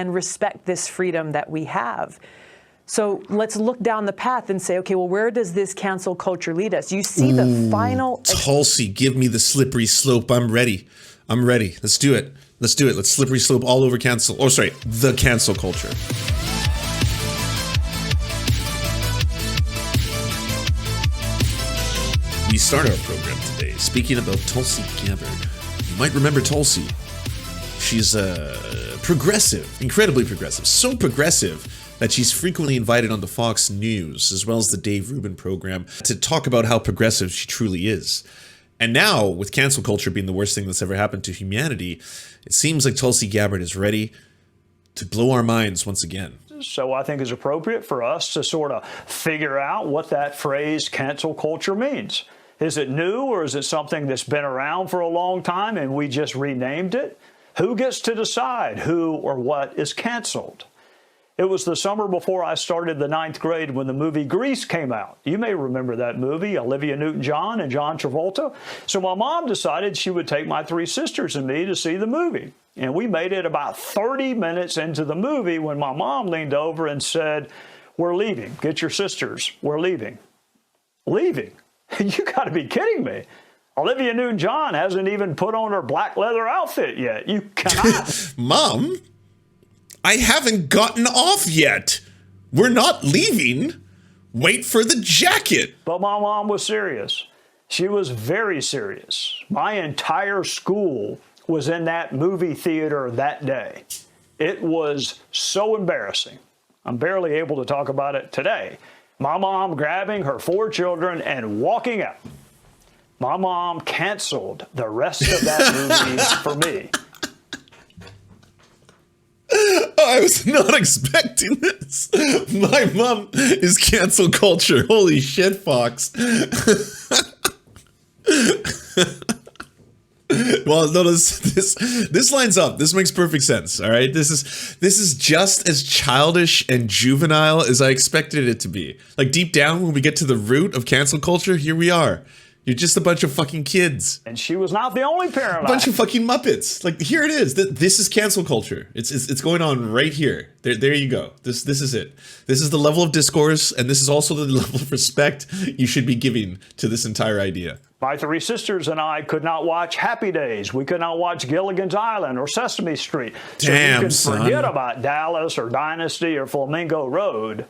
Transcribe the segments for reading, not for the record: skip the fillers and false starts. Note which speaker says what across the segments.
Speaker 1: and respect this freedom that we have. So let's look down the path and say, okay, well, where does this cancel culture lead us? You see the final...
Speaker 2: Tulsi, give me the slippery slope. I'm ready. Let's do it. Let's slippery slope all over the cancel culture. We start our program today speaking about Tulsi Gabbard. You might remember Tulsi. She's progressive, incredibly progressive, so progressive that she's frequently invited onto Fox News, as well as the Dave Rubin program, to talk about how progressive she truly is. And now, with cancel culture being the worst thing that's ever happened to humanity, it seems like Tulsi Gabbard is ready to blow our minds once again.
Speaker 3: So I think it's appropriate for us to sort of figure out what that phrase cancel culture means. Is it new, or is it something that's been around for a long time and we just renamed it? Who gets to decide who or what is canceled? It was the summer before I started the 9th grade when the movie Grease came out. You may remember that movie, Olivia Newton-John and John Travolta. So my mom decided she would take my 3 sisters and me to see the movie. And we made it about 30 minutes into the movie when my mom leaned over and said, "We're leaving. Get your sisters. We're leaving." Leaving? You got to be kidding me. Olivia Newton-John hasn't even put on her black leather outfit yet. You cannot.
Speaker 2: Mom, I haven't gotten off yet. We're not leaving. Wait for the jacket.
Speaker 3: But my mom was serious. She was very serious. My entire school was in that movie theater that day. It was so embarrassing. I'm barely able to talk about it today. My mom grabbing her 4 children and walking out. My mom canceled the rest of that movie for me.
Speaker 2: I was not expecting this. My mom is cancel culture. Holy shit, Fox. Well, notice this lines up. This makes perfect sense. All right, this is just as childish and juvenile as I expected it to be. Like deep down, when we get to the root of cancel culture, here we are. You're just a bunch of fucking kids.
Speaker 3: And she was not the only parent.
Speaker 2: A bunch of fucking Muppets. Like, here it is. This is cancel culture. It's going on right here. There you go. This is it. This is the level of discourse, and this is also the level of respect you should be giving to this entire idea.
Speaker 3: My 3 sisters and I could not watch Happy Days. We could not watch Gilligan's Island or Sesame Street. So
Speaker 2: Damn,
Speaker 3: you can
Speaker 2: son.
Speaker 3: forget about Dallas or Dynasty or Flamingo Road.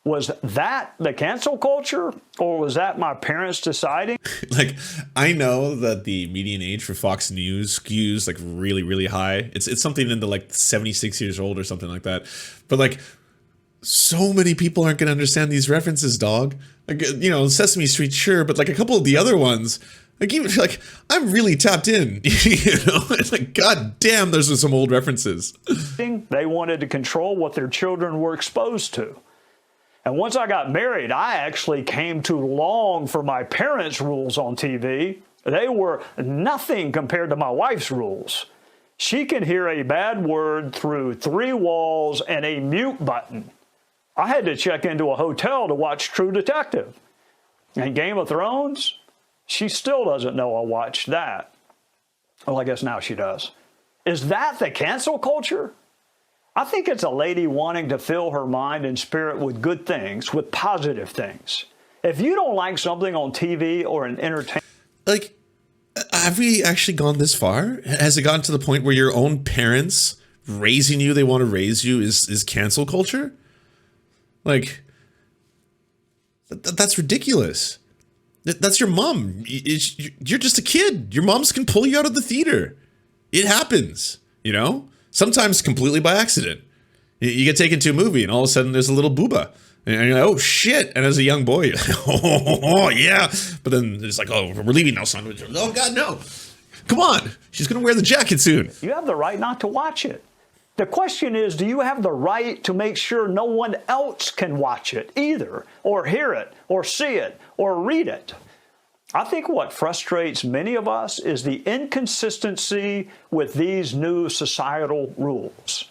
Speaker 3: Was that the cancel culture, or was that my parents deciding?
Speaker 2: Like, I know that the median age for Fox News skews like really, really high. It's something in the like 76 years old or something like that. But like, so many people aren't going to understand these references, dog. Like, you know, Sesame Street, sure, but like a couple of the other ones, like even like I'm really tapped in. You know, it's like, god damn, those are some old references.
Speaker 3: They wanted to control what their children were exposed to. And once I got married, I actually came to long for my parents' rules on TV. They were nothing compared to my wife's rules. She can hear a bad word through 3 walls and a mute button. I had to check into a hotel to watch True Detective. And Game of Thrones, she still doesn't know I watched that. Well, I guess now she does. Is that the cancel culture? I think it's a lady wanting to fill her mind and spirit with good things, with positive things. If you don't like something on TV or in entertainment...
Speaker 2: Like, have we actually gone this far? Has it gotten to the point where your own parents raising you, they want to raise you, is cancel culture? Like, that's ridiculous. That's your mom. You're just a kid. Your moms can pull you out of the theater. It happens, you know? Sometimes completely by accident. You get taken to a movie and all of a sudden there's a little booba. And you're like, oh shit. And as a young boy, you're like, oh yeah. But then it's like, oh, we're leaving now, son. Oh god, no. Come on. She's going to wear the jacket soon.
Speaker 3: You have the right not to watch it. The question is, do you have the right to make sure no one else can watch it either, or hear it, or see it, or read it? I think what frustrates many of us is the inconsistency with these new societal rules.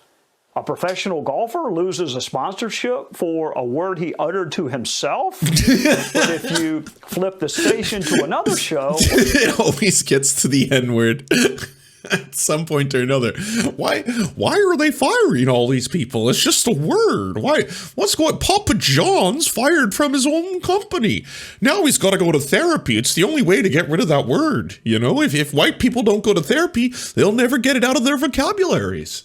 Speaker 3: A professional golfer loses a sponsorship for a word he uttered to himself. But if you flip the station to another show...
Speaker 2: It always gets to the N-word. at some point or another. Why are they firing all these people? It's just a word. What's going? Papa John's fired from his own company. Now he's got to go to therapy. It's the only way to get rid of that word. You know, if white people don't go to therapy, they'll never get it out of their vocabularies.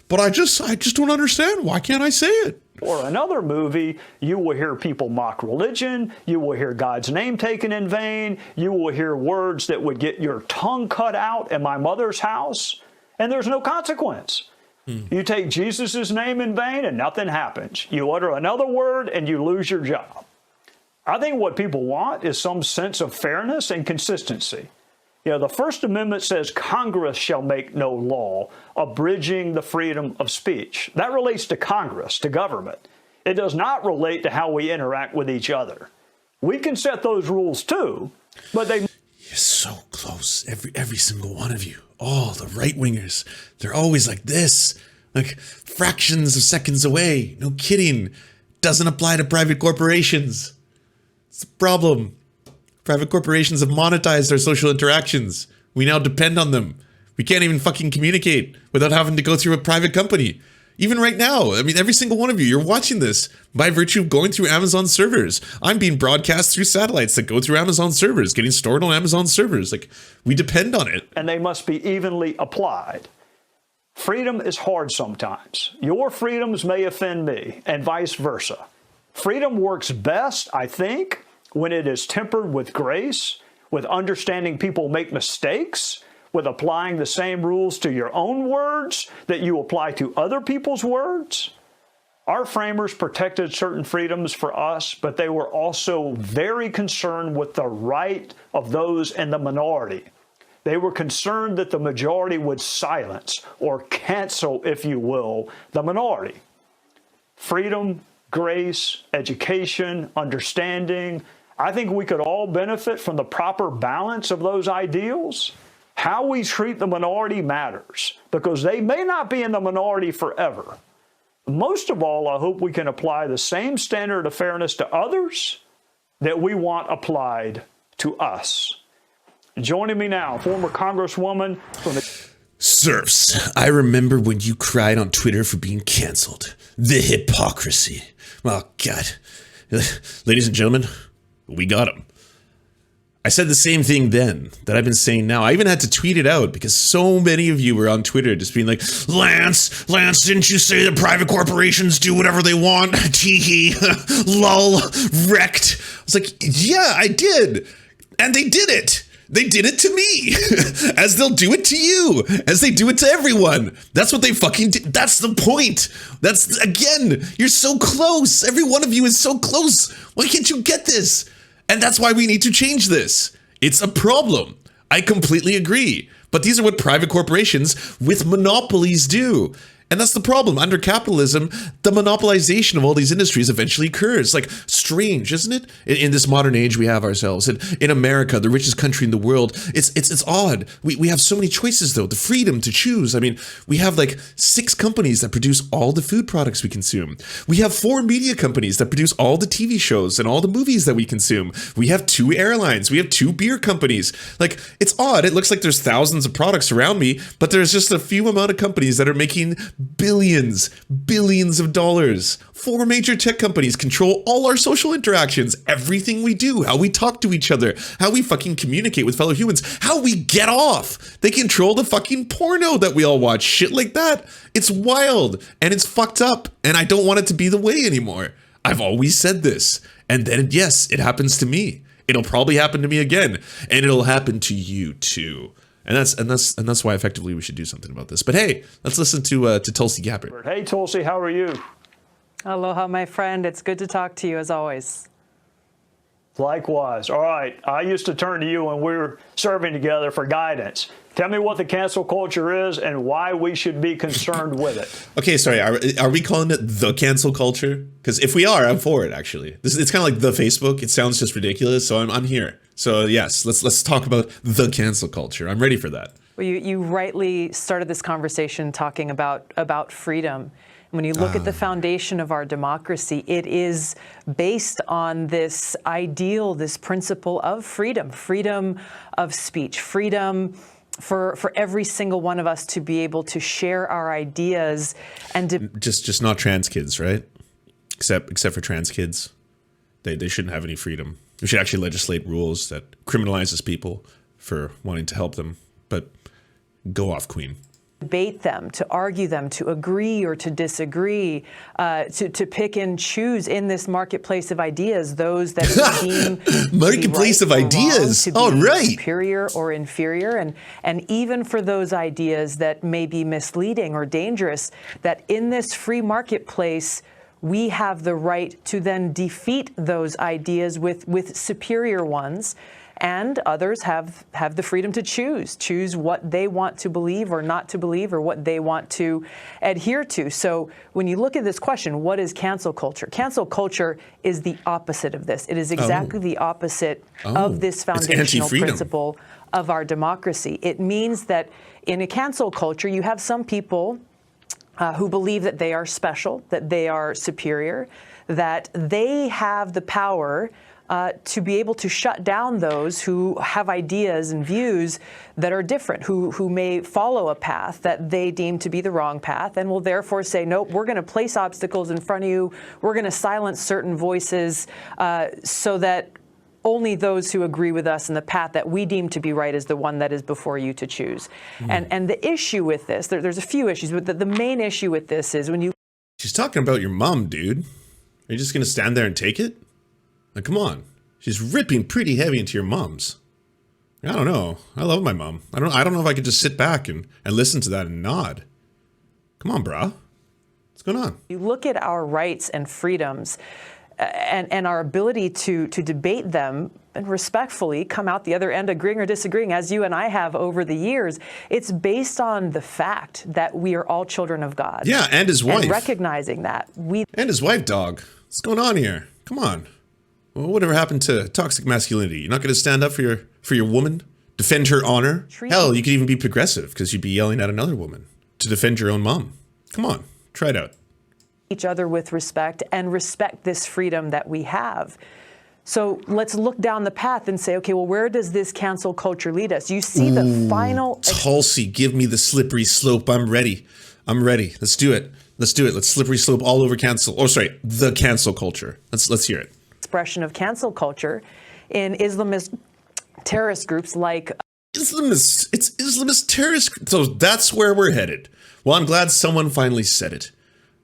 Speaker 2: But I just don't understand. Why can't I say it?
Speaker 3: Or another movie, you will hear people mock religion, you will hear God's name taken in vain, you will hear words that would get your tongue cut out in my mother's house, and there's no consequence. You take Jesus' name in vain and nothing happens. You utter another word and you lose your job. I think what people want is some sense of fairness and consistency. You know, the First Amendment says Congress shall make no law abridging the freedom of speech. That relates to Congress, to government. It does not relate to how we interact with each other. We can set those rules too, but they...
Speaker 2: You're so close, every single one of you. All the right-wingers, they're always like this, like fractions of seconds away. No kidding. Doesn't apply to private corporations. It's a problem. Private corporations have monetized our social interactions. We now depend on them. We can't even fucking communicate without having to go through a private company. Even right now, I mean, every single one of you, you're watching this by virtue of going through Amazon servers. I'm being broadcast through satellites that go through Amazon servers, getting stored on Amazon servers. Like, we depend on it.
Speaker 3: And they must be evenly applied. Freedom is hard sometimes. Your freedoms may offend me, and vice versa. Freedom works best, I think, when it is tempered with grace, with understanding people make mistakes, with applying the same rules to your own words that you apply to other people's words. Our framers protected certain freedoms for us, but they were also very concerned with the right of those in the minority. They were concerned that the majority would silence or cancel, if you will, the minority. Freedom, grace, education, understanding, I think we could all benefit from the proper balance of those ideals. How we treat the minority matters because they may not be in the minority forever. Most of all, I hope we can apply the same standard of fairness to others that we want applied to us. Joining me now, former Congresswoman from the...
Speaker 2: Serfs, I remember when you cried on Twitter for being canceled. The hypocrisy. Oh, God. Ladies and gentlemen, we got him. I said the same thing then that I've been saying now. I even had to tweet it out because so many of you were on Twitter just being like, Lance, didn't you say that private corporations do whatever they want? Teehee, lol, wrecked. I was like, yeah, I did. And they did it. They did it to me, as they'll do it to you, as they do it to everyone. That's what they fucking did. That's the point. That's, again, you're so close. Every one of you is so close. Why can't you get this? And that's why we need to change this. It's a problem. I completely agree. But these are what private corporations with monopolies do. And that's the problem. Under capitalism, the monopolization of all these industries eventually occurs. Like, strange, isn't it? In this modern age we have ourselves. In America, the richest country in the world, it's odd. We have so many choices, though. The freedom to choose. I mean, we have like 6 companies that produce all the food products we consume. We have 4 media companies that produce all the TV shows and all the movies that we consume. We have 2 airlines. We have 2 beer companies. Like, it's odd. It looks like there's thousands of products around me, but there's just a few amount of companies that are making billions of dollars. 4 major tech companies control all our social interactions, everything we do, how we talk to each other, how we fucking communicate with fellow humans, how we get off. They control the fucking porno that we all watch, shit like that. It's wild and it's fucked up and I don't want it to be the way anymore. I've always said this. And then, yes, it happens to me. It'll probably happen to me again and it'll happen to you too. And that's why effectively we should do something about this. But hey, let's listen to Tulsi Gabbard.
Speaker 3: Hey, Tulsi, how are you?
Speaker 1: Aloha, my friend. It's good to talk to you as always.
Speaker 3: Likewise. All right. I used to turn to you when we were serving together for guidance. Tell me what the cancel culture is and why we should be concerned with it.
Speaker 2: Okay, sorry. Are we calling it the cancel culture? Because if we are, I'm for it, actually. It's kind of like the Facebook. It sounds just ridiculous, so I'm here. So yes, let's talk about the cancel culture. I'm ready for that.
Speaker 1: Well, you rightly started this conversation talking about freedom. When you look at the foundation of our democracy, it is based on this ideal, this principle of freedom of speech, freedom for every single one of us to be able to share our ideas and to
Speaker 2: Just not trans kids, right? Except for trans kids. They shouldn't have any freedom. We should actually legislate rules that criminalizes people for wanting to help them. But go off, Queen.
Speaker 1: debate them, to argue them, to agree or to disagree, to pick and choose in this marketplace of ideas those that we deem
Speaker 2: marketplace
Speaker 1: to be
Speaker 2: of
Speaker 1: right or wrong,
Speaker 2: ideas.
Speaker 1: to be
Speaker 2: All right.
Speaker 1: superior or inferior, and even for those ideas that may be misleading or dangerous, that in this free marketplace we have the right to then defeat those ideas with superior ones. And others have the freedom to choose what they want to believe or not to believe, or what they want to adhere to. So when you look at this question, what is cancel culture? Cancel culture is the opposite of this. It is exactly the opposite of this foundational principle of our democracy. It means that in a cancel culture, you have some people who believe that they are special, that they are superior, that they have the power to be able to shut down those who have ideas and views that are different, who may follow a path that they deem to be the wrong path, and will therefore say, nope, we're going to place obstacles in front of you, we're going to silence certain voices so that only those who agree with us in the path that we deem to be right is the one that is before you to choose. And the issue with this, there's a few issues, but the main issue with this is when you...
Speaker 2: She's talking about your mom, dude. Are you just going to stand there and take it? Like, come on. She's ripping pretty heavy into your moms. I don't know. I love my mom. I don't know if I could just sit back and listen to that and nod. Come on, brah. What's going on?
Speaker 1: You look at our rights and freedoms and our ability to debate them and respectfully come out the other end agreeing or disagreeing, as you and I have over the years. It's based on the fact that we are all children of God.
Speaker 2: Yeah, and his wife.
Speaker 1: And recognizing that.
Speaker 2: And his wife, dog. What's going on here? Come on. Well, whatever happened to toxic masculinity? You're not going to stand up for your woman? Defend her honor? Hell, you could even be progressive because you'd be yelling at another woman to defend your own mom. Come on, try it out.
Speaker 1: Each other with respect and respect this freedom that we have. So let's look down the path and say, okay, well, where does this cancel culture lead us? You see the final...
Speaker 2: Tulsi, give me the slippery slope. I'm ready. Let's do it. Let's slippery slope all over cancel. Oh, sorry, the cancel culture. Let's hear it.
Speaker 1: Expression of cancel culture in Islamist terrorist groups like
Speaker 2: Islamist terrorist. So that's where we're headed. Well, I'm glad someone finally said it.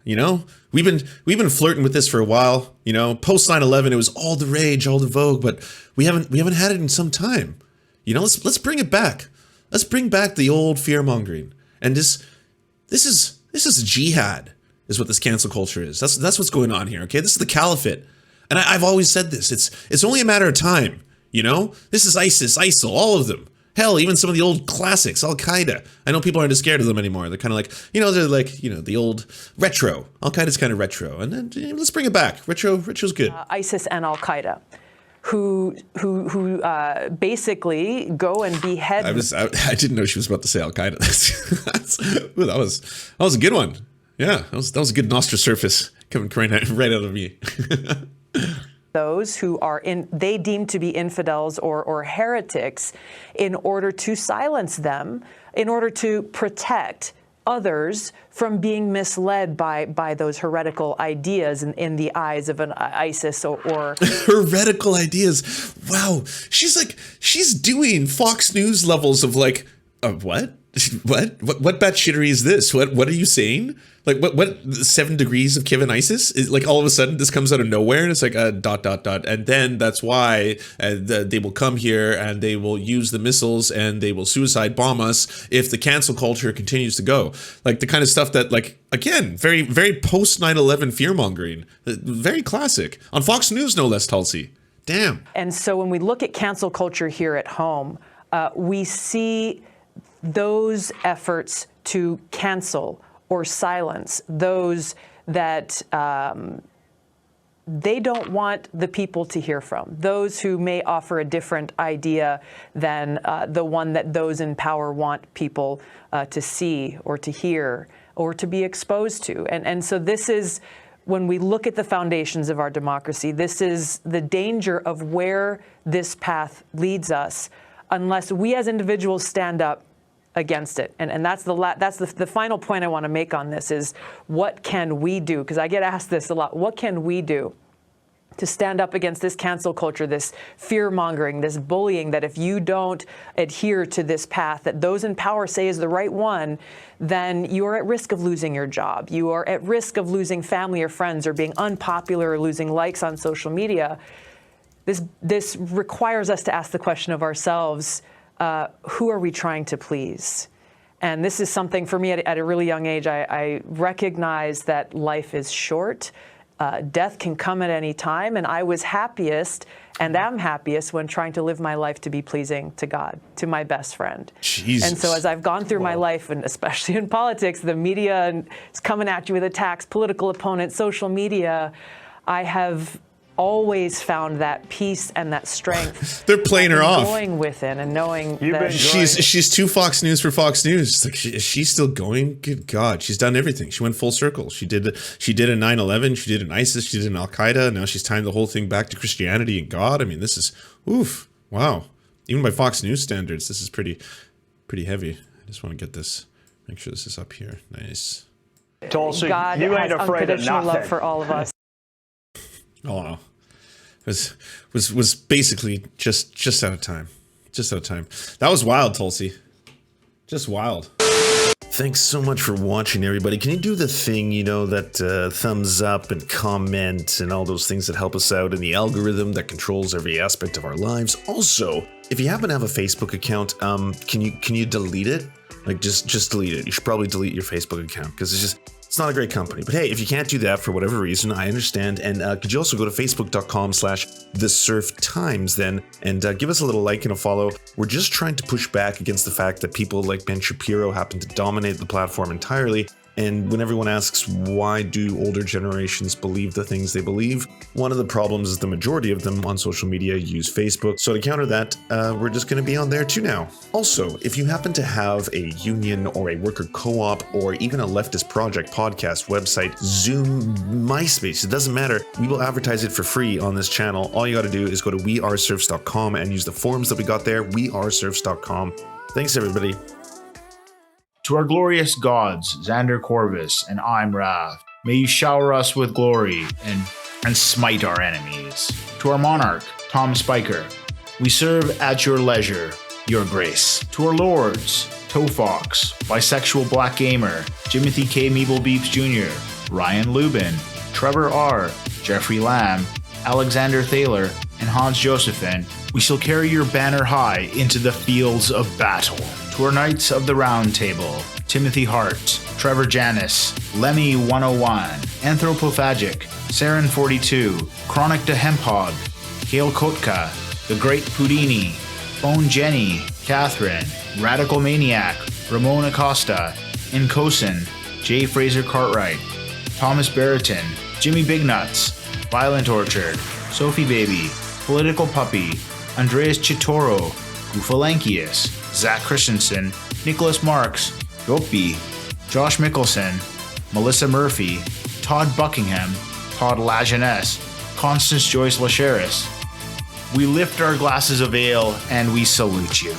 Speaker 2: You know, we've been flirting with this for a while. You know, post 9/11, it was all the rage, all the vogue, but we haven't had it in some time. You know, let's bring it back. Let's bring back the old fear mongering. And this is jihad, is what this cancel culture is. That's what's going on here. Okay, this is the caliphate. And I've always said this. It's only a matter of time, you know? This is ISIS, ISIL, all of them. Hell, even some of the old classics, Al-Qaeda. I know people aren't as scared of them anymore. They're kind of like, they're like, the old retro. Al-Qaeda's kind of retro. And then let's bring it back. Retro's good.
Speaker 1: ISIS and Al-Qaeda, who basically go and behead...
Speaker 2: I didn't know she was about to say Al-Qaeda. Ooh, that was a good one. Yeah, that was a good nostril surface coming right out of me.
Speaker 1: Those who are they deem to be infidels or heretics, in order to silence them, in order to protect others from being misled by those heretical ideas in the eyes of an ISIS or
Speaker 2: heretical ideas. Wow, she's doing Fox News levels of like, what batshittery is this? What are you saying? Like what 7 degrees of Kevin ISIS is like, all of a sudden this comes out of nowhere and it's like dot, and then that's why they will come here and they will use the missiles and they will suicide bomb us if the cancel culture continues to go. Like the kind of stuff that, like, again, very, very post 9/11 fear mongering, very classic on Fox News, no less. Tulsi, damn.
Speaker 1: And so when we look at cancel culture here at home, we see those efforts to cancel or silence those that they don't want the people to hear from, those who may offer a different idea than the one that those in power want people to see or to hear or to be exposed to. And so this is, when we look at the foundations of our democracy, this is the danger of where this path leads us unless we as individuals stand up against it. And that's the final point I want to make on this is, what can we do? Because I get asked this a lot. What can we do to stand up against this cancel culture, this fear-mongering, this bullying, that if you don't adhere to this path that those in power say is the right one, then you are at risk of losing your job. You are at risk of losing family or friends, or being unpopular, or losing likes on social media. This requires us to ask the question of ourselves, who are we trying to please? And this is something for me at a really young age. I recognize that life is short. Death can come at any time, and I was happiest and am happiest when trying to live my life to be pleasing to God, to my best friend.
Speaker 2: Jesus.
Speaker 1: And so as I've gone through my life, and especially in politics, the media is coming at you with attacks, political opponents, social media, I have always found that peace and that strength.
Speaker 2: They're playing her off.
Speaker 1: Going within and knowing
Speaker 3: that
Speaker 2: she's too Fox News for Fox News. It's like, is she still going? Good God, she's done everything. She went full circle. She did a 9/11. She did an ISIS. She did an Al Qaeda. Now she's tying the whole thing back to Christianity and God. I mean, this is wow. Even by Fox News standards, this is pretty heavy. I just want to get this. Make sure this is up here. Nice.
Speaker 3: Tulsi,
Speaker 1: God
Speaker 3: you ain't
Speaker 1: has
Speaker 3: afraid of
Speaker 1: unconditional
Speaker 3: nothing.
Speaker 1: love for all of us.
Speaker 2: Oh wow. Was basically just out of time. Just out of time. That was wild, Tulsi. Just wild. Thanks so much for watching, everybody. Can you do the thing, that thumbs up and comment and all those things that help us out in the algorithm that controls every aspect of our lives? Also, if you happen to have a Facebook account, can you delete it? Like just delete it. You should probably delete your Facebook account, because it's not a great company. But hey, if you can't do that for whatever reason, I understand. And could you also go to facebook.com/thesurftimes then, and give us a little like and a follow. We're just trying to push back against the fact that people like Ben Shapiro happen to dominate the platform entirely. And when everyone asks, why do older generations believe the things they believe? One of the problems is the majority of them on social media use Facebook. So to counter that, we're just going to be on there too now. Also, if you happen to have a union or a worker co-op or even a leftist project, podcast, website, Zoom, MySpace, it doesn't matter. We will advertise it for free on this channel. All you got to do is go to weareserfs.com and use the forms that we got there, weareserfs.com. Thanks, everybody.
Speaker 4: To our glorious gods, Xander Corvus and I'm Wrath, may you shower us with glory and smite our enemies. To our monarch, Tom Spiker, we serve at your leisure, your grace. To our lords, Tofox, Bisexual Black Gamer, Jimothy K. Meeble Beeps Jr., Ryan Lubin, Trevor R., Jeffrey Lamb, Alexander Thaler, and Hans Josephine, we shall carry your banner high into the fields of battle. To our Knights of the Round Table, Timothy Hart, Trevor Janis, Lemmy 101, Anthropophagic, Saren 42, Chronic de Hemphog, Gail Kotka, The Great Pudini, Bone Jenny, Catherine, Radical Maniac, Ramon Acosta, Incosin, J. Fraser Cartwright, Thomas Barrington, Jimmy Bignuts, Violent Orchard, Sophie Baby, Political Puppy, Andreas Chitoro, Goofalankius, Zach Christensen, Nicholas Marks, Yopi, Josh Mickelson, Melissa Murphy, Todd Buckingham, Todd Lajeunesse, Constance Joyce Lacheris. We lift our glasses of ale and we salute you.